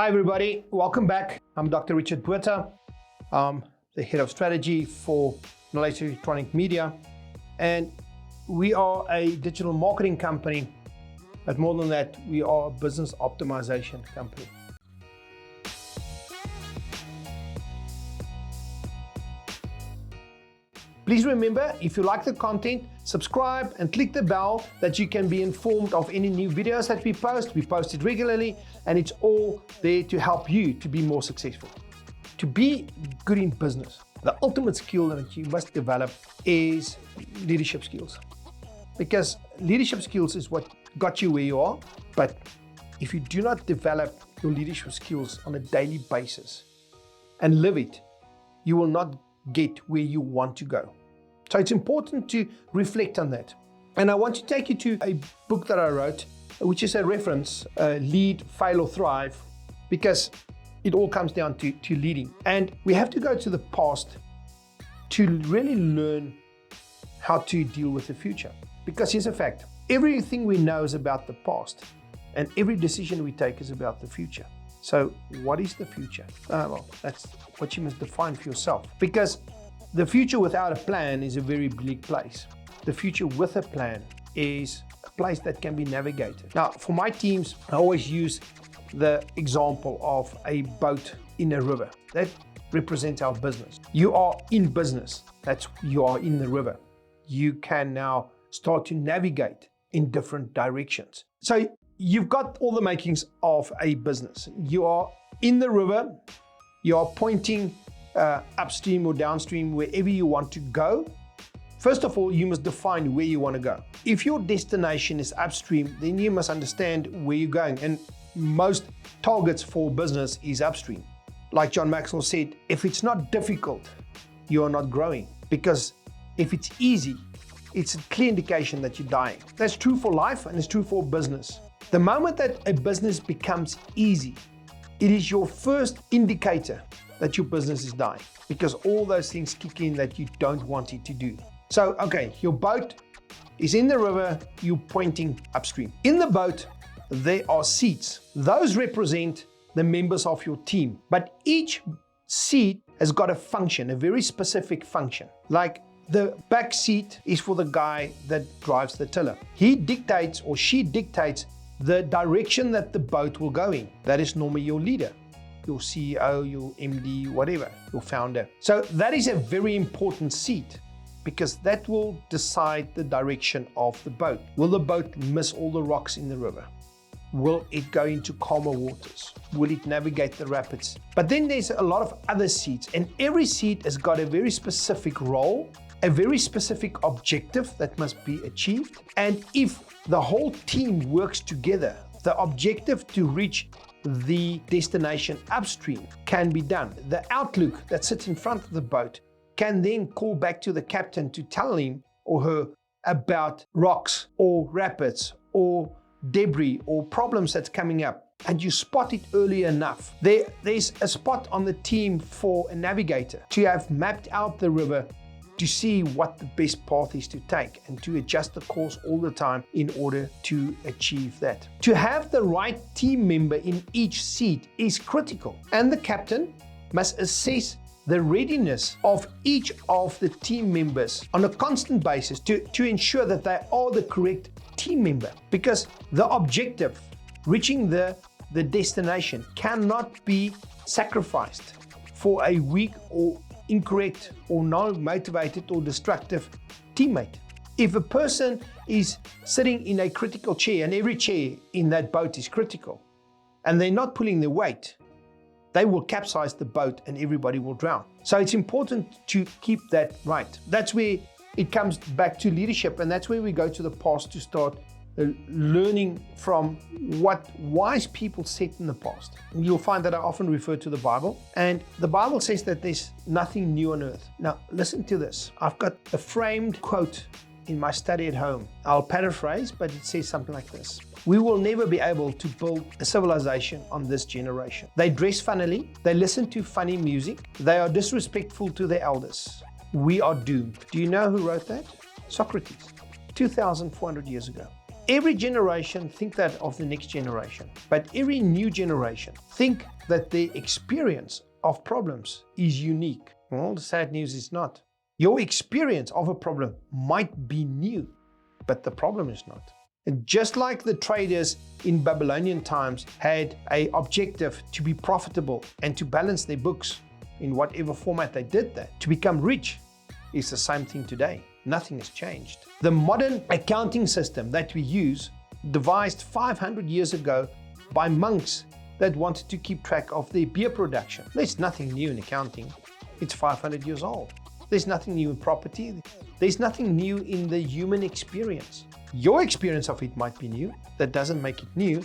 Hi everybody, welcome back. I'm Dr. Richard Botha. I'm the head of strategy for Knowledge Electronic Media, and we are a digital marketing company, but more than that, we are a business optimization company. Please remember, if you like the content, subscribe and click the bell that you can be informed of any new videos that we post. We post it regularly, and it's all there to help you to be more successful. To be good in business, the ultimate skill that you must develop is leadership skills. Because leadership skills is what got you where you are, but if you do not develop your leadership skills on a daily basis and live it, you will not get where you want to go. So it's important to reflect on that. And I want to take you to a book that I wrote, which is a reference, Lead, Fail or Thrive, because it all comes down to leading. And we have to go to the past to really learn how to deal with the future. Because here's a fact, everything we know is about the past, and every decision we take is about the future. So what is the future? Well, that's what you must define for yourself. Because the future without a plan is a very bleak place. The future with a plan is a place that can be navigated. Now, for my teams, I always use the example of a boat in a river. That represents our business. You are in business. You are in the river. You can now start to navigate in different directions. So you've got all the makings of a business. You are in the river. You are pointing upstream or downstream, wherever you want to go. First of all, you must define where you want to go. If your destination is upstream, then you must understand where you're going. And most targets for business is upstream. Like John Maxwell said, if it's not difficult, you are not growing. Because if it's easy, it's a clear indication that you're dying. That's true for life and it's true for business. The moment that a business becomes easy, it is your first indicator that your business is dying, because all those things kick in that you don't want it to do. So, okay, your boat is in the river, you're pointing upstream. In the boat, there are seats. Those represent the members of your team, but each seat has got a function, a very specific function. Like the back seat is for the guy that drives the tiller. He dictates or she dictates the direction that the boat will go in. That is normally your leader, your CEO, your MD, whatever, your founder. So that is a very important seat, because that will decide the direction of the boat. Will the boat miss all the rocks in the river? Will it go into calmer waters? Will it navigate the rapids? But then there's a lot of other seats, and every seat has got a very specific role, a very specific objective that must be achieved. And if the whole team works together, the objective to reach the destination upstream can be done. The outlook that sits in front of the boat can then call back to the captain to tell him or her about rocks or rapids or debris or problems that's coming up, and you spot it early enough. There's a spot on the team for a navigator to have mapped out the river to see what the best path is to take and to adjust the course all the time in order to achieve that. To have the right team member in each seat is critical, and the captain must assess the readiness of each of the team members on a constant basis to ensure that they are the correct team member, because the objective, reaching the destination, cannot be sacrificed for a weak or incorrect or non-motivated or destructive teammate. If a person is sitting in a critical chair, and every chair in that boat is critical, and they're not pulling their weight, they will capsize the boat and everybody will drown. So it's important to keep that right. That's where it comes back to leadership, and that's where we go to the past to start learning from what wise people said in the past. And you'll find that I often refer to the Bible, and the Bible says that there's nothing new on earth. Now, listen to this. I've got a framed quote in my study at home. I'll paraphrase, but it says something like this. We will never be able to build a civilization on this generation. They dress funnily, they listen to funny music, they are disrespectful to their elders. We are doomed. Do you know who wrote that? Socrates, 2,400 years ago. Every generation think that of the next generation, but every new generation think that their experience of problems is unique. Well, the sad news is not. Your experience of a problem might be new, but the problem is not. And just like the traders in Babylonian times had an objective to be profitable and to balance their books in whatever format they did that, to become rich, is the same thing today. Nothing has changed. The modern accounting system that we use, devised 500 years ago by monks that wanted to keep track of their beer production. There's nothing new in accounting. It's 500 years old. There's nothing new in property. There's nothing new in the human experience. Your experience of it might be new. That doesn't make it new.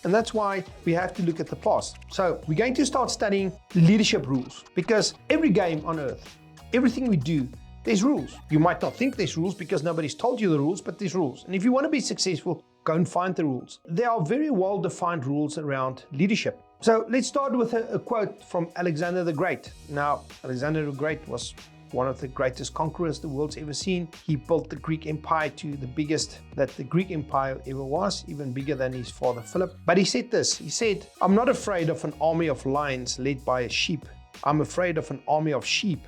And that's why we have to look at the past. So we're going to start studying leadership rules, because every game on earth, everything we do, there's rules. You might not think there's rules because nobody's told you the rules, but there's rules. And if you want to be successful, go and find the rules. There are very well-defined rules around leadership. So let's start with a quote from Alexander the Great. Now, Alexander the Great was one of the greatest conquerors the world's ever seen. He built the Greek Empire to the biggest that the Greek Empire ever was, even bigger than his father Philip. But he said this, he said, "I'm not afraid of an army of lions led by a sheep. I'm afraid of an army of sheep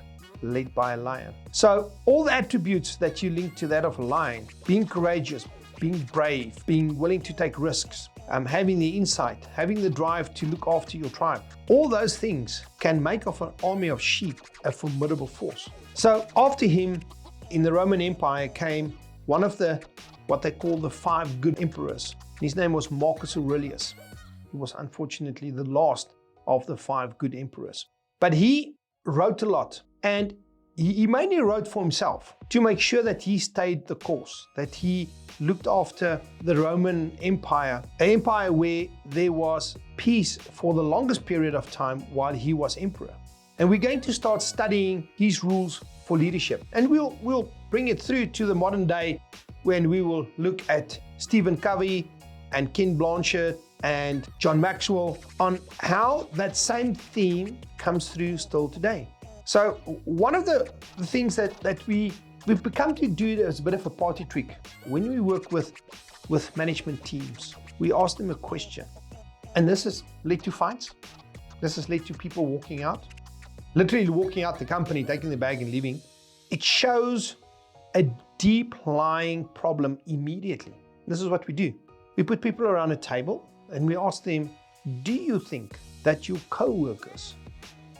led by a lion." So all the attributes that you link to that of a lion, being courageous, being brave, being willing to take risks, having the insight, having the drive to look after your tribe, all those things can make of an army of sheep a formidable force. So after him in the Roman Empire came one of what they call the 5 good emperors. His name was Marcus Aurelius. He was unfortunately the last of the 5 good emperors. But he wrote a lot, and he mainly wrote for himself to make sure that he stayed the course, that he looked after the Roman Empire, an empire where there was peace for the longest period of time while he was emperor. And we're going to start studying his rules for leadership. And we'll bring it through to the modern day when we will look at Stephen Covey and Ken Blanchard and John Maxwell on how that same theme comes through still today. So one of the things that we've become to do as a bit of a party trick, when we work with management teams, we ask them a question. And this has led to fights. This has led to people walking out, literally walking out the company, taking the bag and leaving. It shows a deep lying problem immediately. This is what we do. We put people around a table and we ask them, do you think that your co-workers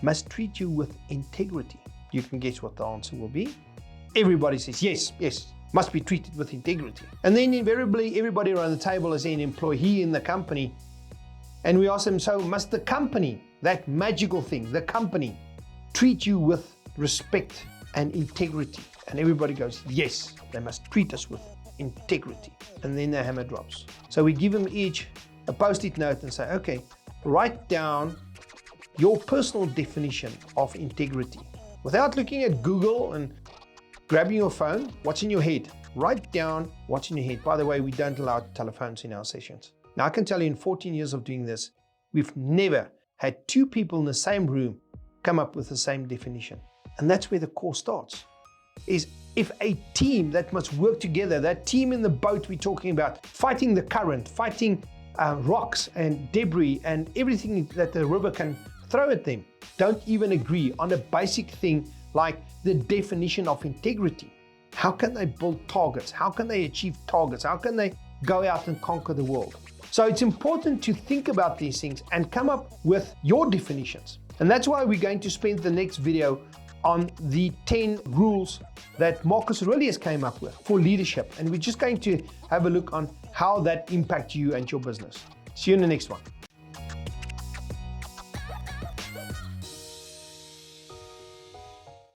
must treat you with integrity? You can guess what the answer will be. Everybody says, yes, must be treated with integrity. And then invariably, everybody around the table is an employee in the company. And we ask them, so must the company, that magical thing, the company, treat you with respect and integrity? And everybody goes, yes, they must treat us with integrity. And then the hammer drops. So we give them each a post-it note and say, okay, write down your personal definition of integrity. Without looking at Google and grabbing your phone, what's in your head? Write down what's in your head. By the way, we don't allow telephones in our sessions. Now, I can tell you in 14 years of doing this, we've never had 2 people in the same room come up with the same definition. And that's where the course starts. Is if a team that must work together, that team in the boat we're talking about, fighting the current, fighting rocks and debris and everything that the river can throw at them, don't even agree on a basic thing like the definition of integrity. How can they build targets? How can they achieve targets? How can they go out and conquer the world? So it's important to think about these things and come up with your definitions. And that's why we're going to spend the next video on the 10 rules that Marcus Aurelius came up with for leadership. And we're just going to have a look on how that impacts you and your business. See you in the next one.